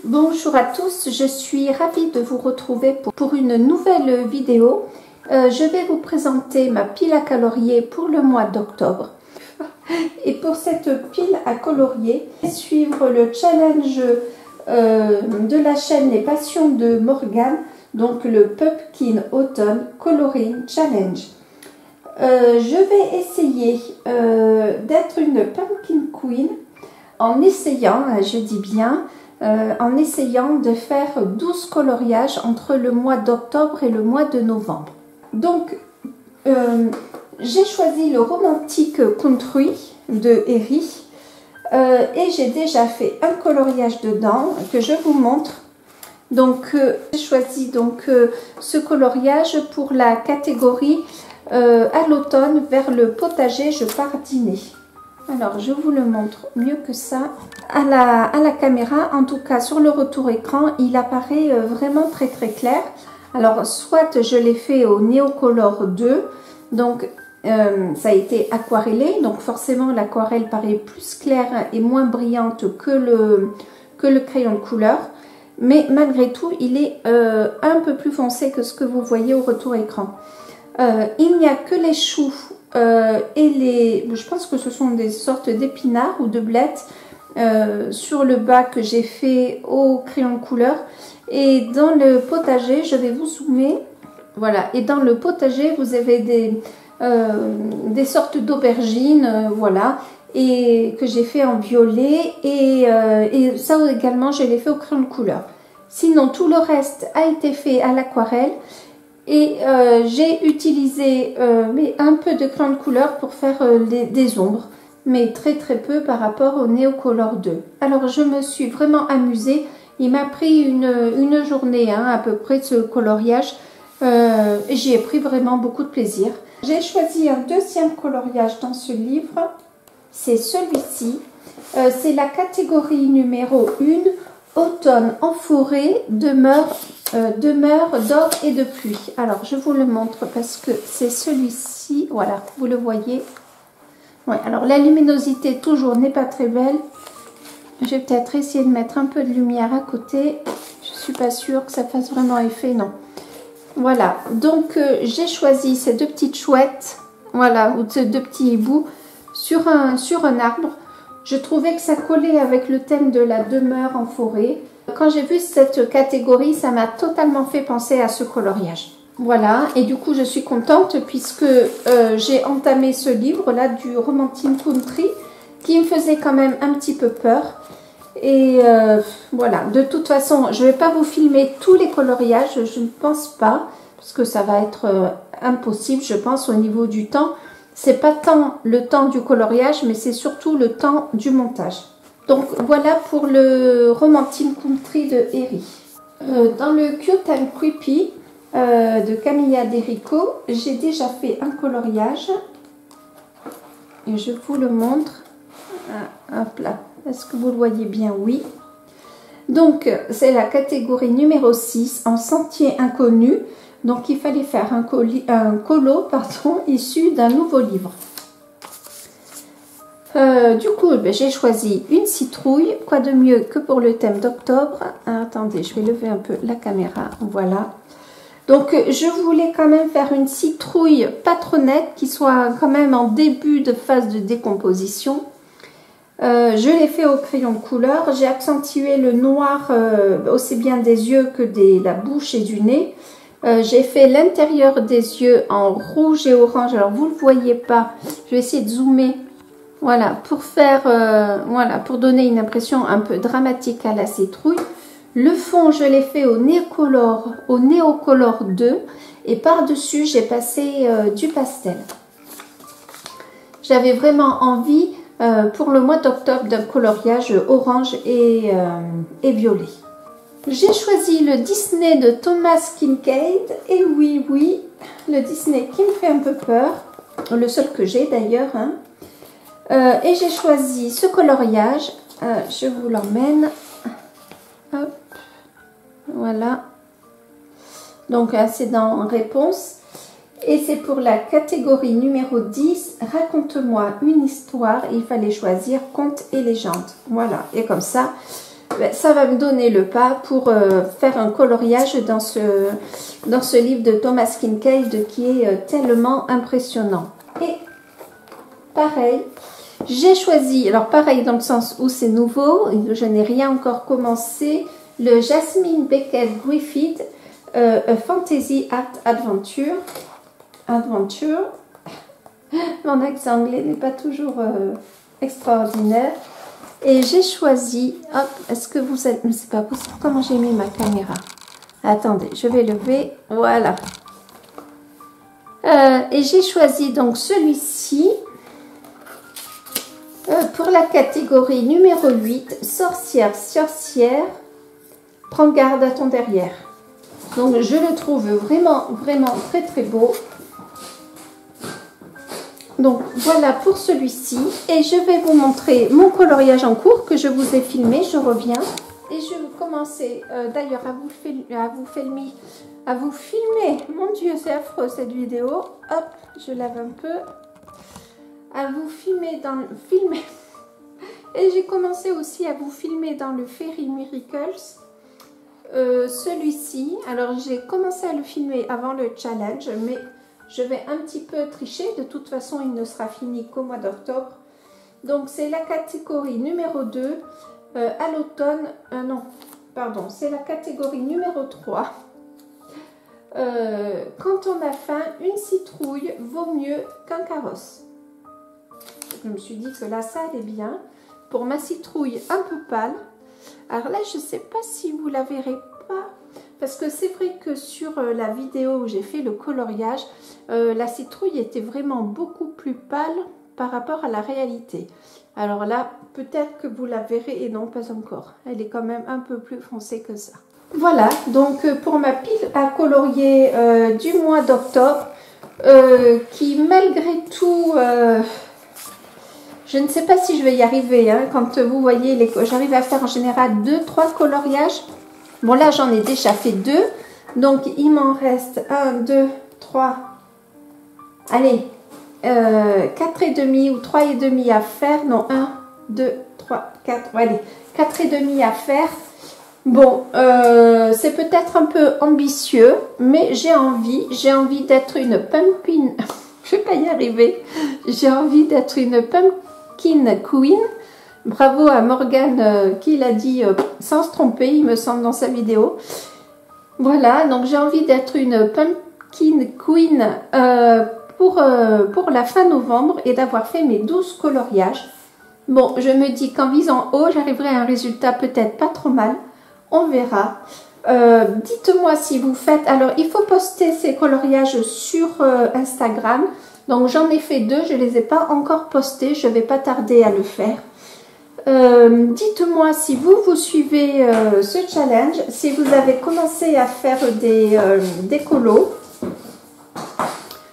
Bonjour à tous, je suis ravie de vous retrouver pour une nouvelle vidéo. Je vais vous présenter ma pile à colorier pour le mois d'octobre. Et pour cette pile à colorier, suivre le challenge de la chaîne Les Passions de Morgane, donc le Pumpkin Autumn Coloring Challenge. Je vais essayer d'être une Pumpkin Queen en essayant, je dis bien, en essayant de faire 12 coloriages entre le mois d'octobre et le mois de novembre. Donc, j'ai choisi le Romantic Country de Eri et j'ai déjà fait un coloriage dedans que je vous montre. Donc, j'ai choisi ce coloriage pour la catégorie à l'automne vers le potager, je pars dîner. Alors, je vous le montre mieux que ça à la caméra. En tout cas, sur le retour écran, il apparaît vraiment très clair. Alors, soit je l'ai fait au Neocolor 2, donc ça a été aquarellé. Donc, forcément, l'aquarelle paraît plus claire et moins brillante que le crayon de couleur. Mais malgré tout, il est un peu plus foncé que ce que vous voyez au retour écran. Il n'y a que les choux et je pense que ce sont des sortes d'épinards ou de blettes sur le bas que j'ai fait au crayon de couleur. Et dans le potager, je vais vous zoomer, voilà, et dans le potager vous avez des sortes d'aubergines, voilà, et que j'ai fait en violet, et ça également je l'ai fait au crayon de couleur. Sinon tout le reste a été fait à l'aquarelle. Et j'ai utilisé un peu de crayon de couleur pour faire des ombres, mais très peu par rapport au Neocolor 2. Alors je me suis vraiment amusée. Il m'a pris une journée à peu près de ce coloriage. J'y ai pris vraiment beaucoup de plaisir. J'ai choisi un deuxième coloriage dans ce livre. C'est celui-ci. C'est la catégorie numéro 1, Automne en forêt, demeure d'or et de pluie. Alors je vous le montre parce que c'est celui-ci, voilà, vous le voyez. Ouais, alors la luminosité toujours n'est pas très belle. Je vais peut-être essayer de mettre un peu de lumière à côté. Je suis pas sûre que ça fasse vraiment effet, non. Voilà, donc j'ai choisi ces deux petites chouettes, voilà, ou ces deux petits hiboux sur un arbre. Je trouvais que ça collait avec le thème de la demeure en forêt. Quand j'ai vu cette catégorie, ça m'a totalement fait penser à ce coloriage. Voilà, et du coup je suis contente puisque j'ai entamé ce livre-là du Romantic Country qui me faisait quand même un petit peu peur. Et voilà, de toute façon, je ne vais pas vous filmer tous les coloriages, je ne pense pas, parce que ça va être impossible, je pense, au niveau du temps. C'est pas tant le temps du coloriage, mais c'est surtout le temps du montage. Donc voilà pour le Romantic Country de Eri. Dans le Cute and Creepy de Camilla D'Erico, j'ai déjà fait un coloriage. Et je vous le montre. Hop là. Est-ce que vous le voyez bien? Oui. Donc c'est la catégorie numéro 6 en sentier inconnu. Donc il fallait faire un colo issu d'un nouveau livre. Du coup, j'ai choisi une citrouille. Quoi de mieux que pour le thème d'octobre? Attendez, je vais lever un peu la caméra. Voilà. Donc je voulais quand même faire une citrouille pas trop nette, qui soit quand même en début de phase de décomposition. Je l'ai fait au crayon de couleur. J'ai accentué le noir aussi bien des yeux que de la bouche et du nez. J'ai fait l'intérieur des yeux en rouge et orange. Alors vous ne le voyez pas. Je vais essayer de zoomer. Voilà, pour faire, voilà, pour donner une impression un peu dramatique à la citrouille. Le fond, je l'ai fait au Neocolor 2. Et par-dessus, j'ai passé du pastel. J'avais vraiment envie, pour le mois d'octobre, d'un coloriage orange et violet. J'ai choisi le Disney de Thomas Kinkade. Et oui, le Disney qui me fait un peu peur. Le seul que j'ai d'ailleurs. Et j'ai choisi ce coloriage. Je vous l'emmène. Hop. Voilà. Donc, c'est dans Réponse. Et c'est pour la catégorie numéro 10. Raconte-moi une histoire. Il fallait choisir contes et légendes. Voilà. Et comme ça, ça va me donner le pas pour faire un coloriage dans ce livre de Thomas Kinkade qui est tellement impressionnant. Et pareil, j'ai choisi, alors pareil dans le sens où c'est nouveau, je n'ai rien encore commencé, le Jasmine Beckett Griffith A Fantasy Art Adventure. Mon accent anglais n'est pas toujours extraordinaire. Et j'ai choisi, hop, est-ce que vous êtes, mais c'est pas possible, comment j'ai mis ma caméra? Attendez, je vais lever, voilà. Et j'ai choisi donc celui-ci pour la catégorie numéro 8, sorcière, prends garde à ton derrière. Donc je le trouve vraiment très très beau. Donc voilà pour celui-ci et je vais vous montrer mon coloriage en cours que je vous ai filmé, je reviens et je vais commencer d'ailleurs à vous filmer, mon Dieu c'est affreux cette vidéo, hop je lave un peu, à vous filmer et j'ai commencé aussi à vous filmer dans le Fairy Miracles, celui-ci, alors j'ai commencé à le filmer avant le challenge mais je vais un petit peu tricher, de toute façon il ne sera fini qu'au mois d'octobre. Donc c'est la catégorie numéro 2 à l'automne, non, pardon, c'est la catégorie numéro 3. Quand on a faim, une citrouille vaut mieux qu'un carrosse. Je me suis dit que là ça allait bien. Pour ma citrouille un peu pâle, alors là je ne sais pas si vous la verrez pas. Parce que c'est vrai que sur la vidéo où j'ai fait le coloriage, la citrouille était vraiment beaucoup plus pâle par rapport à la réalité. Alors là, peut-être que vous la verrez et non, pas encore. Elle est quand même un peu plus foncée que ça. Voilà, donc pour ma pile à colorier du mois d'octobre, qui malgré tout... je ne sais pas si je vais y arriver, hein, quand vous voyez, j'arrive à faire en général 2-3 coloriages. Bon là j'en ai déjà fait 2, donc il m'en reste 1, 2, 3, allez, 4,5 ou 3,5 à faire, non 1, 2, 3, 4, allez, 4,5 à faire. Bon, c'est peut-être un peu ambitieux, mais j'ai envie d'être une pumpkin, je ne vais pas y arriver, j'ai envie d'être une pumpkin queen. Bravo à Morgane qui l'a dit sans se tromper, il me semble, dans sa vidéo. Voilà, donc j'ai envie d'être une pumpkin queen pour la fin novembre et d'avoir fait mes 12 coloriages. Bon, je me dis qu'en visant haut, j'arriverai à un résultat peut-être pas trop mal. On verra. Dites-moi si vous faites... Alors, il faut poster ces coloriages sur Instagram. Donc, j'en ai fait 2, je ne les ai pas encore postés. Je ne vais pas tarder à le faire. Dites-moi si vous suivez ce challenge, si vous avez commencé à faire des colos.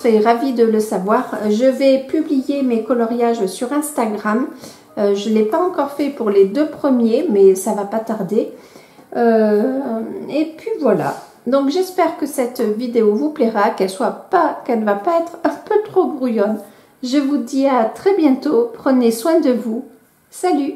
Je serais ravie de le savoir. Je vais publier mes coloriages sur Instagram. Je ne l'ai pas encore fait pour les 2 premiers, mais ça va pas tarder. Et puis voilà. Donc j'espère que cette vidéo vous plaira, qu'elle ne va pas être un peu trop brouillonne. Je vous dis à très bientôt. Prenez soin de vous. Salut!